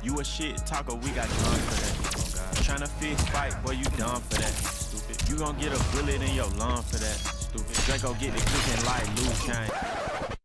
You a shit talker, we got done for that. Oh God. Tryna fix fight, boy, you done for that. Stupid. You gon' get a bullet in your lung for that. Stupid. Draco get the cooking like loose chain.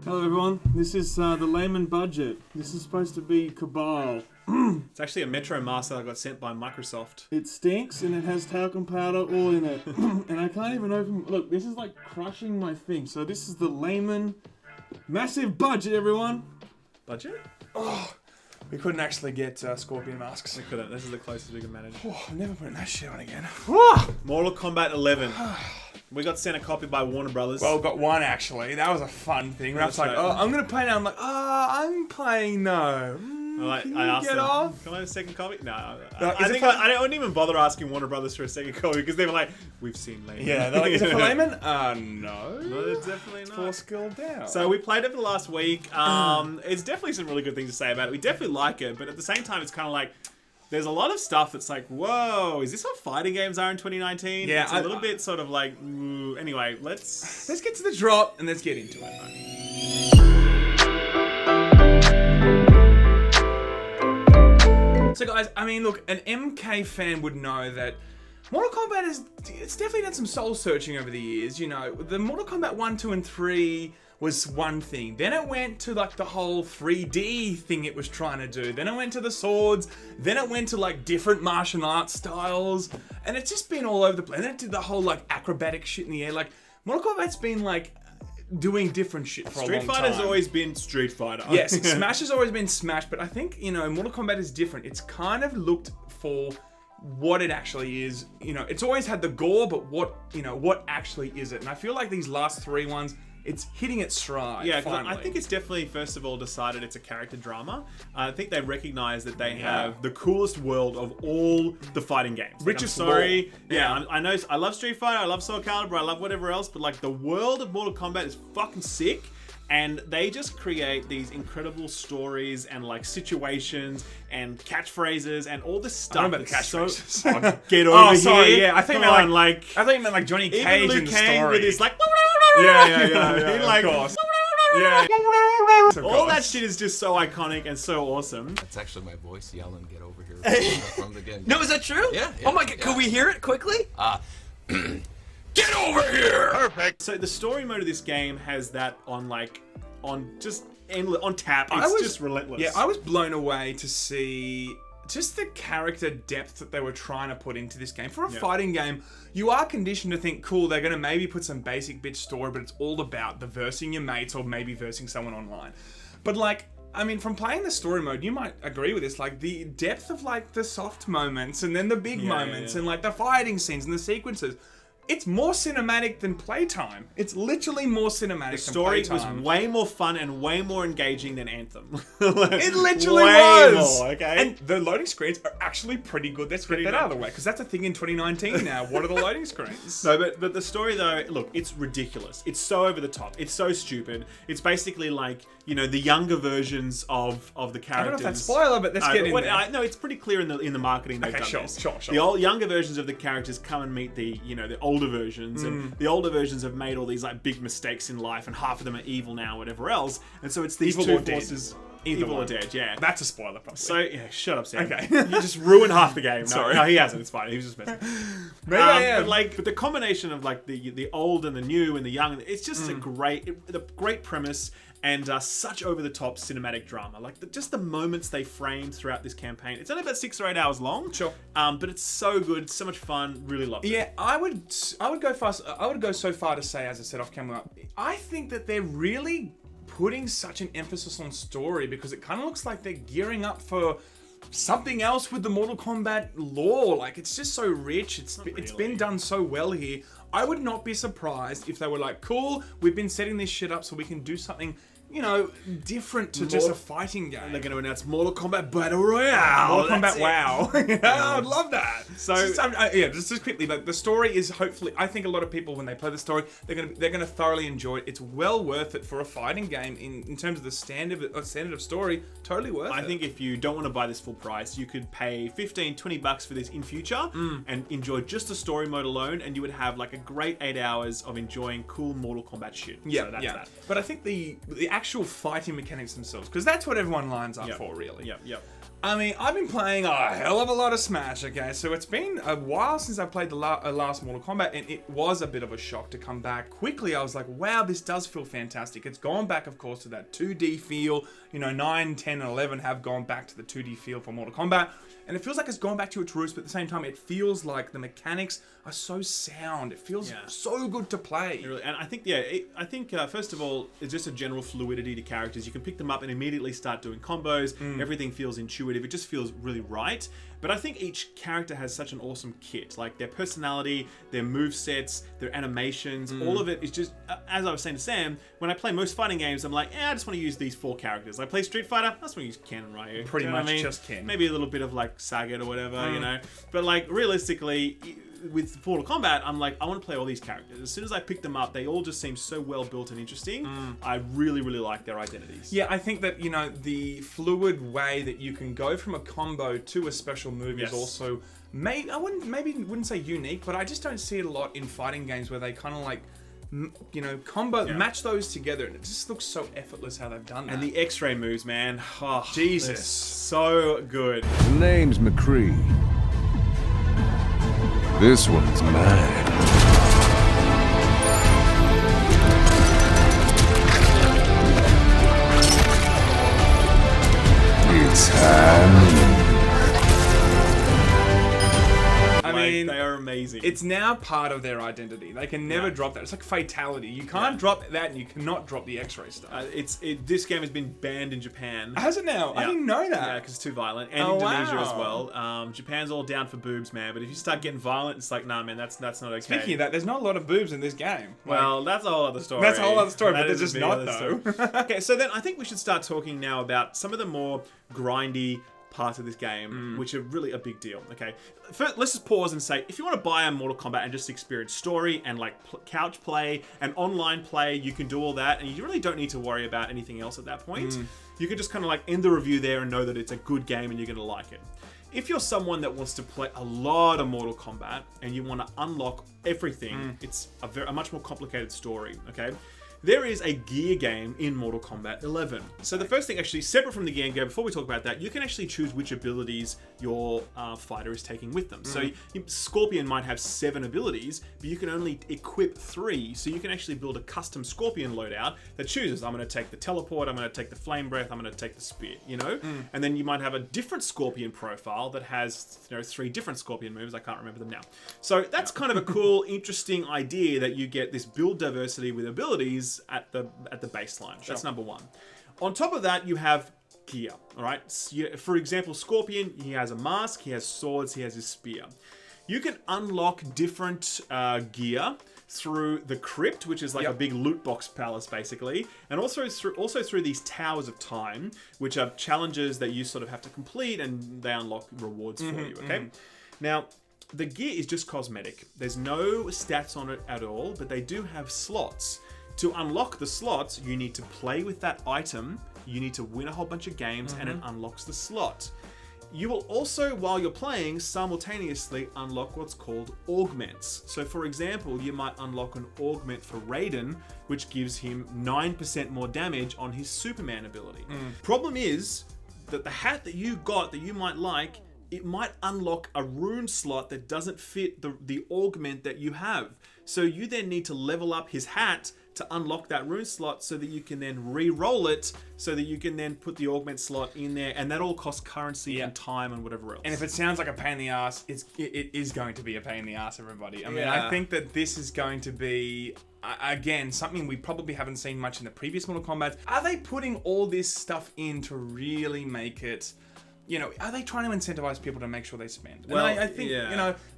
Hello everyone, this is the Laymen budget. This is supposed to be Cabal. It's actually a Metro Master that got sent by Microsoft. It stinks and it has talcum powder all in it. And I can't even open... Look, this is like crushing my thing. So this is the Laymen massive budget, everyone. Budget? Oh, we couldn't actually get Scorpion masks. We couldn't. This is the closest we could manage. Oh, I'm never putting that shit on again. Mortal Kombat 11. We got sent a copy by Warner Brothers. Well, got one actually. That was a fun thing. Ralph's like, right. oh, I'm going to play now. I'm like, I'm playing no. Can I you asked get them, off? Can I have a second copy? No. Is I it think for- I didn't even bother asking Warner Brothers for a second copy because they were like, we've seen Laymen. Yeah, they're like, is it for Layman? No, No. it's definitely not. Four skill down. So we played it for the last week. It's definitely some really good things to say about it. We definitely like it, but at the same time, it's kind of like there's a lot of stuff that's like, whoa, is this what fighting games are in 2019? Yeah, it's a little bit sort of like, ooh. Anyway, let's get to the drop and let's get into it. So guys, I mean, look, an MK fan would know that Mortal Kombat it's definitely done some soul searching over the years. You know, the Mortal Kombat 1, 2, and 3 was one thing. Then it went to like the whole 3D thing it was trying to do. Then it went to the swords. Then it went to like different martial arts styles. And it's just been all over the place. And then it did the whole like acrobatic shit in the air. Like, Mortal Kombat's been like doing different shit for a long time. Street Fighter's always been Street Fighter. Yes, Smash has always been Smash, but I think, you know, Mortal Kombat is different. It's kind of looked for what it actually is. You know, it's always had the gore, but what actually is it? And I feel like these last three ones, it's hitting its stride. Yeah, finally. I think it's definitely, first of all, decided it's a character drama. I think they recognize that they have the coolest world of all the fighting games. Richest like, I'm sorry. world. Yeah, I know. I love Street Fighter. I love Soul Calibur. I love whatever else. But like the world of Mortal Kombat is fucking sick. And they just create these incredible stories and like situations and catchphrases and all this stuff. I don't know about the catchphrases. Get over here. Sorry, yeah. I think Come on, I thought you meant like Johnny Cage even in Liu the Kang story. with his like. Yeah, Like, of course. Yeah. All that shit is just so iconic and so awesome. That's actually my voice yelling, "Get over here!" from the get-go. No, is that true? Yeah. Oh my god, could we hear it quickly? Get over here! Perfect. So the story mode of this game has that on tap. It's just relentless. Yeah, I was blown away to see just the character depth that they were trying to put into this game. For a fighting game, you are conditioned to think, cool, they're going to maybe put some basic bitch story, but it's all about the versing your mates or maybe versing someone online. But like, I mean, from playing the story mode, you might agree with this, like the depth of like the soft moments and then the big moments and like the fighting scenes and the sequences. It's more cinematic than playtime. It's literally more cinematic The story than was playtime. way more fun and way more engaging than Anthem. It literally way was. more, okay? And the loading screens are actually pretty good. Let's get that out of the way, because that's a thing in 2019 now. What are the loading screens? No, but the story though, look, it's ridiculous. It's so over the top. It's so stupid. It's basically like, you know, the younger versions of the characters. I don't know if that's spoiler, but let's get in there. No, it's pretty clear in the marketing they've done sure, this. sure. The old younger versions of the characters come and meet the older versions, and the older versions have made all these like big mistakes in life, and half of them are evil now, whatever else. And so it's these Evil two or dead. forces. Evil or dead, yeah. That's a spoiler, probably. So yeah, shut up, Sam. Okay. You just ruined half the game. No, Sorry. no, he hasn't. It's fine. He was just messing. Maybe I am. But the combination of like the old and the new and the young, it's just a great premise. And such over-the-top cinematic drama. Like, just the moments they framed throughout this campaign. It's only about 6 or 8 hours long. Sure. But it's so good, so much fun. Really loved it. Yeah, I would go so far to say, as I said off camera, I think that they're really putting such an emphasis on story because it kind of looks like they're gearing up for something else with the Mortal Kombat lore. Like, it's just so rich. It's been done so well here. I would not be surprised if they were like, cool, we've been setting this shit up so we can do something, you know, different to just a fighting game. They're going to announce Mortal Kombat Battle Royale. Mortal Kombat WoW. I would love that. So just quickly, like, the story is hopefully, I think a lot of people when they play the story, they're gonna thoroughly enjoy it. It's well worth it for a fighting game in terms of the standard of story. Totally worth it. I think if you don't want to buy this full price, you could pay $15-20 for this in future and enjoy just the story mode alone, and you would have like a great 8 hours of enjoying cool Mortal Kombat shit. Yeah, so that's that. But I think the actual fighting mechanics themselves, because that's what everyone lines up for, really. Yep. I mean, I've been playing a hell of a lot of Smash, okay? So it's been a while since I played the last Mortal Kombat, and it was a bit of a shock to come back quickly. I was like, wow, this does feel fantastic. It's gone back, of course, to that 2D feel. You know, 9, 10, and 11 have gone back to the 2D feel for Mortal Kombat. And it feels like it's gone back to its roots, but at the same time, it feels like the mechanics are so sound. It feels so good to play. Really, and I think, first of all, it's just a general fluidity to characters. You can pick them up and immediately start doing combos. Everything feels intuitive. It just feels really right. But I think each character has such an awesome kit. Like their personality, their movesets, their animations, all of it is just, as I was saying to Sam, when I play most fighting games, I'm like, I just want to use these 4 characters. I play Street Fighter, I just want to use Ken and Ryu. Pretty You know much what I mean? just Ken. Maybe a little bit of like Sagat or whatever, you know. But like realistically, with Mortal Kombat, I'm like, I want to play all these characters. As soon as I pick them up, they all just seem so well built and interesting. I really, really like their identities. Yeah, I think that, you know, the fluid way that you can go from a combo to a special move is also, I wouldn't say unique, but I just don't see it a lot in fighting games where they kind of like, you know, match those together, and it just looks so effortless how they've done that. And the X-ray moves, man. Oh, Jesus. So good. The name's McCree. This one's mine. It's time. I mean, they are amazing. It's now part of their identity. They can never drop that. It's like fatality. You can't drop that, and you cannot drop the X-ray stuff. This game has been banned in Japan. Has it now? I didn't know that. Yeah, because it's too violent. And Indonesia as well. Japan's all down for boobs, man. But if you start getting violent, it's like, nah, man, that's not okay. Speaking of that, there's not a lot of boobs in this game. Well, that's a whole other story. That's a whole other story, but there's just not, though. Okay, so then I think we should start talking now about some of the more grindy parts of this game, which are really a big deal. Okay, first, let's just pause and say, if you want to buy a Mortal Kombat and just experience story and like couch play and online play, you can do all that, and you really don't need to worry about anything else at that point. You can just kind of like end the review there and know that it's a good game and you're going to like it. If you're someone that wants to play a lot of Mortal Kombat and you want to unlock everything, it's a much more complicated story. Okay. There is a gear game in Mortal Kombat 11. So the first thing, actually, separate from the gear game, before we talk about that, you can actually choose which abilities your fighter is taking with them. So Scorpion might have 7 abilities, but you can only equip 3. So you can actually build a custom Scorpion loadout that chooses, I'm going to take the teleport, I'm going to take the flame breath, I'm going to take the spear, you know? And then you might have a different Scorpion profile that has, 3 different Scorpion moves. I can't remember them now. So that's kind of a cool, interesting idea that you get this build diversity with abilities at the baseline. That's number 1. On top of that, you have gear. All right. So for example, Scorpion, he has a mask, he has swords, he has his spear. You can unlock different gear through the crypt, which is like a big loot box palace, basically, and also through these towers of time, which are challenges that you sort of have to complete, and they unlock rewards for you. Okay. Now, the gear is just cosmetic. There's no stats on it at all, but they do have slots. To unlock the slots, you need to play with that item, you need to win a whole bunch of games, and it unlocks the slot. You will also, while you're playing, simultaneously unlock what's called augments. So for example, you might unlock an augment for Raiden, which gives him 9% more damage on his Superman ability. Problem is that the hat that you got that you might like, it might unlock a rune slot that doesn't fit the augment that you have. So you then need to level up his hat to unlock that rune slot so that you can then re-roll it, so that you can then put the augment slot in there, and that all costs currency and time and whatever else. And if it sounds like a pain in the ass, it is going to be a pain in the ass, everybody. I mean, I think that this is going to be again, something we probably haven't seen much in the previous Mortal Kombat. Are they putting all this stuff in to really make it... are they trying to incentivize people to make sure they spend? Well, and I think,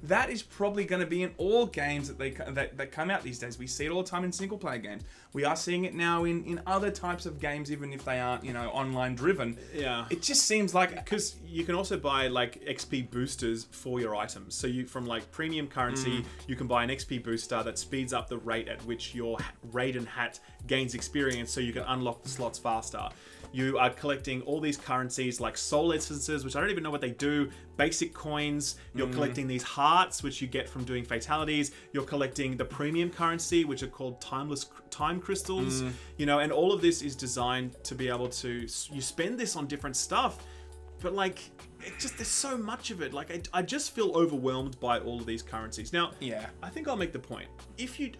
that is probably going to be in all games that come out these days. We see it all the time in single-player games. We are seeing it now in other types of games, even if they aren't, online driven. Yeah. It just seems like... Because you can also buy, like, XP boosters for your items. So from, like, premium currency, you can buy an XP booster that speeds up the rate at which your Raiden hat gains experience so you can unlock the slots faster. You are collecting all these currencies like soul essences, which I don't even know what they do, basic coins. You're collecting these hearts, which you get from doing fatalities. You're collecting the premium currency, which are called time crystals. And all of this is designed to be able to... You spend this on different stuff, but like... there's so much of it. Like, I just feel overwhelmed by all of these currencies. Now, I think I'll make the point.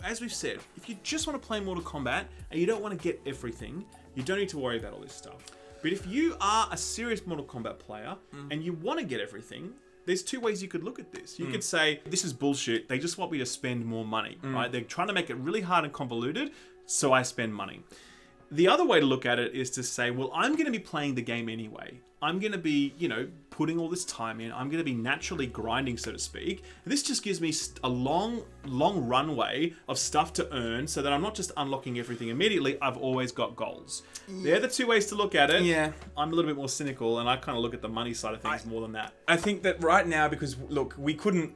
As we've said, if you just want to play Mortal Kombat and you don't want to get everything, you don't need to worry about all this stuff. But if you are a serious Mortal Kombat player and you want to get everything, there's two ways you could look at this. You could say, this is bullshit. They just want me to spend more money, right? They're trying to make it really hard and convoluted, so I spend money. The other way to look at it is to say, well, I'm going to be playing the game anyway. I'm going to be, putting all this time in. I'm going to be naturally grinding, so to speak. This just gives me a long runway of stuff to earn so that I'm not just unlocking everything immediately. I've always got goals. They're the two ways to look at it. Yeah. I'm a little bit more cynical, and I kind of look at the money side of things more than that. I think that right now, because, look, we couldn't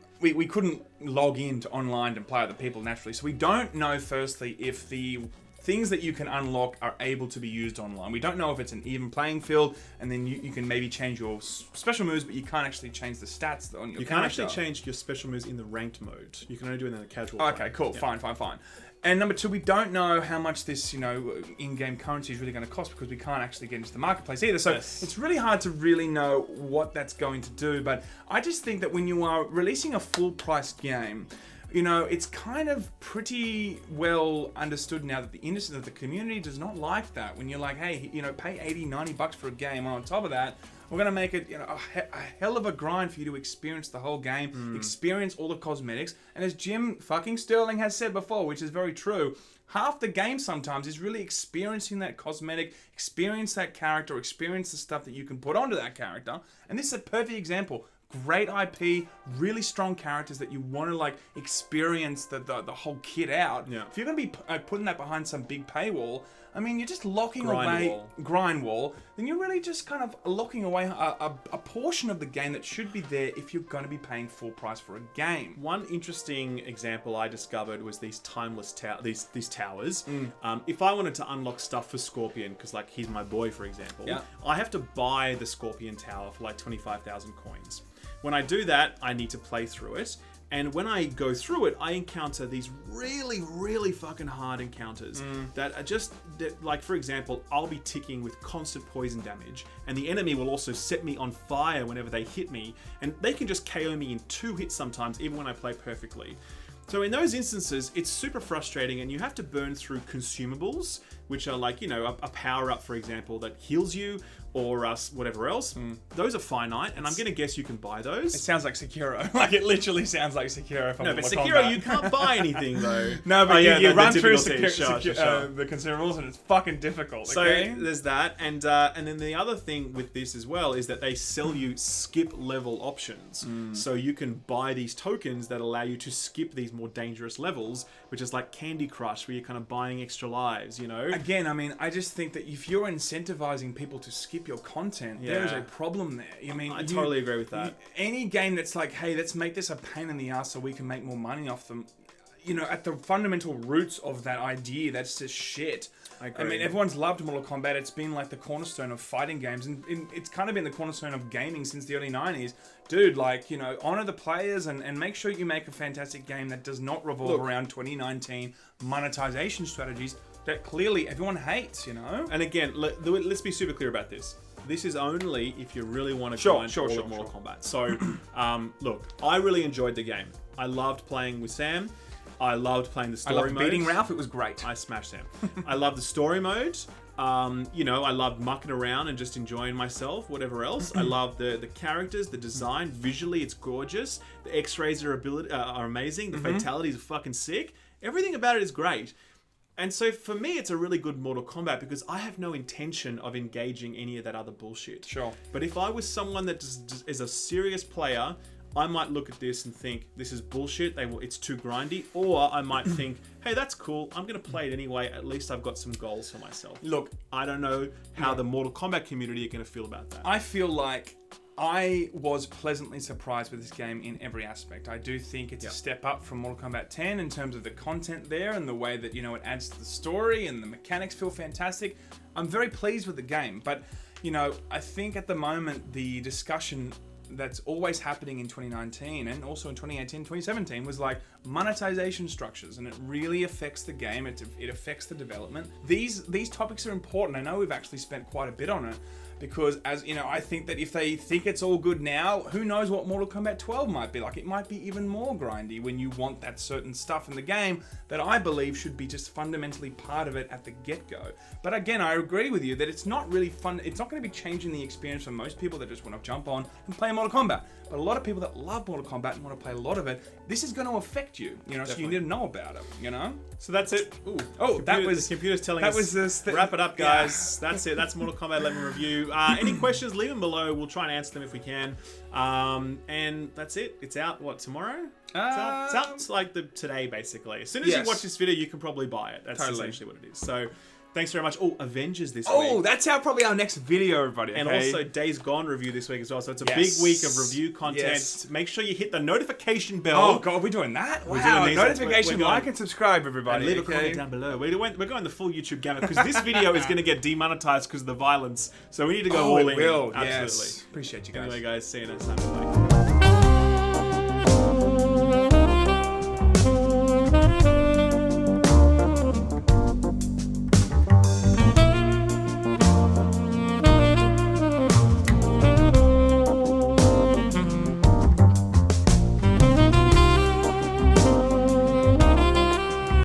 log into online and play with the people naturally, so we don't know, firstly, if the things that you can unlock are able to be used online. We don't know if it's an even playing field, and then you can maybe change your special moves, but you can't actually change the stats on your character. You can't actually change your special moves in the ranked mode. You can only do it in the casual Okay, play. cool. Yeah. Fine. And number two, we don't know how much this, in-game currency is really going to cost because we can't actually get into the marketplace either. So It's really hard to really know what that's going to do. But I just think that when you are releasing a full-priced game, it's kind of pretty well understood now that the industry, that the community does not like that. When you're like, hey, pay $80-$90 for a game, and on top of that, we're going to make it a hell of a grind for you to experience the whole game, experience all the cosmetics. And as Jim fucking Sterling has said before, which is very true, half the game sometimes is really experiencing that cosmetic, experience that character, experience the stuff that you can put onto that character. And this is a perfect example. Great IP, really strong characters that you want to experience the whole kit out. Yeah. If you're going to be putting that behind some big paywall, I mean, you're just locking grind wall. Then you're really just kind of locking away a portion of the game that should be there if you're going to be paying full price for a game. One interesting example I discovered was these timeless these towers. If I wanted to unlock stuff for Scorpion, because he's my boy, for example, I have to buy the Scorpion Tower for 25,000 coins. When I do that, I need to play through it. And when I go through it, I encounter these really, really fucking hard encounters that are just, for example, I'll be ticking with constant poison damage, and the enemy will also set me on fire whenever they hit me, and they can just KO me in 2 hits sometimes, even when I play perfectly. So in those instances, it's super frustrating, and you have to burn through consumables, which are a power-up, for example, that heals you, or whatever else. Those are finite, and I'm going to guess you can buy those. It sounds like Sekiro. It literally sounds like Sekiro. No, but Sekiro, you can't buy anything, though. No, but you run through the consumables, and it's fucking difficult. So okay? there's that, and then the other thing with this as well is that they sell you skip level options. So you can buy these tokens that allow you to skip these more dangerous levels, which is like Candy Crush, where you're kind of buying extra lives, Again, I just think that if you're incentivizing people to skip your content, there is a problem there. I totally agree with that. Any game that's like, hey, let's make this a pain in the ass so we can make more money off them, at the fundamental roots of that idea, that's just shit. I mean, everyone's loved Mortal Kombat. It's been like the cornerstone of fighting games, and it's kind of been the cornerstone of gaming since the early 90s. Dude, honor the players and make sure you make a fantastic game that does not revolve around 2019 monetization strategies that clearly everyone hates, And again, let's be super clear about this. This is only if you really want to grind all of Mortal Kombat. So, look, I really enjoyed the game. I loved playing with Sam. I loved playing the story mode. I loved beating Ralph. It was great. I smashed Sam. I loved the story mode. I loved mucking around and just enjoying myself, whatever else. I love the characters, the design. Visually, it's gorgeous. The X-rays are amazing. The fatalities are fucking sick. Everything about it is great. And so for me, it's a really good Mortal Kombat because I have no intention of engaging any of that other bullshit. Sure. But if I was someone that just is a serious player, I might look at this and think, this is bullshit, it's too grindy. Or I might think, hey, that's cool, I'm going to play it anyway, at least I've got some goals for myself. Look, I don't know how the Mortal Kombat community are going to feel about that. I feel like I was pleasantly surprised with this game in every aspect. I do think it's a step up from Mortal Kombat 10 in terms of the content there and the way that, it adds to the story and the mechanics feel fantastic. I'm very pleased with the game, but, I think at the moment the discussion that's always happening in 2019 and also in 2018, 2017 was like monetization structures, and it really affects the game. It affects the development. These topics are important. I know we've actually spent quite a bit on it because, as I think that if they think it's all good now, who knows what Mortal Kombat 12 might be like. It might be even more grindy when you want that certain stuff in the game that I believe should be just fundamentally part of it at the get-go. But again, I agree with you that it's not really fun. It's not going to be changing the experience for most people that just want to jump on and play Mortal Kombat. But a lot of people that love Mortal Kombat and want to play a lot of it, this is going to affect you, so you need to know about it, So that's it. Ooh. Oh, that was... The computer's telling that us. Was this wrap it up, guys. Yeah. That's it. That's Mortal Kombat 11 review. Any questions, leave them below. We'll try and answer them if we can. And that's it. It's out, tomorrow? It's out like today, basically. As soon as you watch this video, you can probably buy it. That's essentially what it is. So... Thanks very much. Oh, Avengers this week. Oh, that's probably our next video, everybody. Okay? And also Days Gone review this week as well. So it's a big week of review content. Yes. Make sure you hit the notification bell. Oh, God, we're doing that? Wow, notification, like and subscribe, everybody. And leave a comment down below. We're going the full YouTube gamut because this video is going to get demonetized because of the violence. So we need to go all in. Will. Absolutely. Yes. Appreciate you guys. Anyway, guys, see you next time. Bye.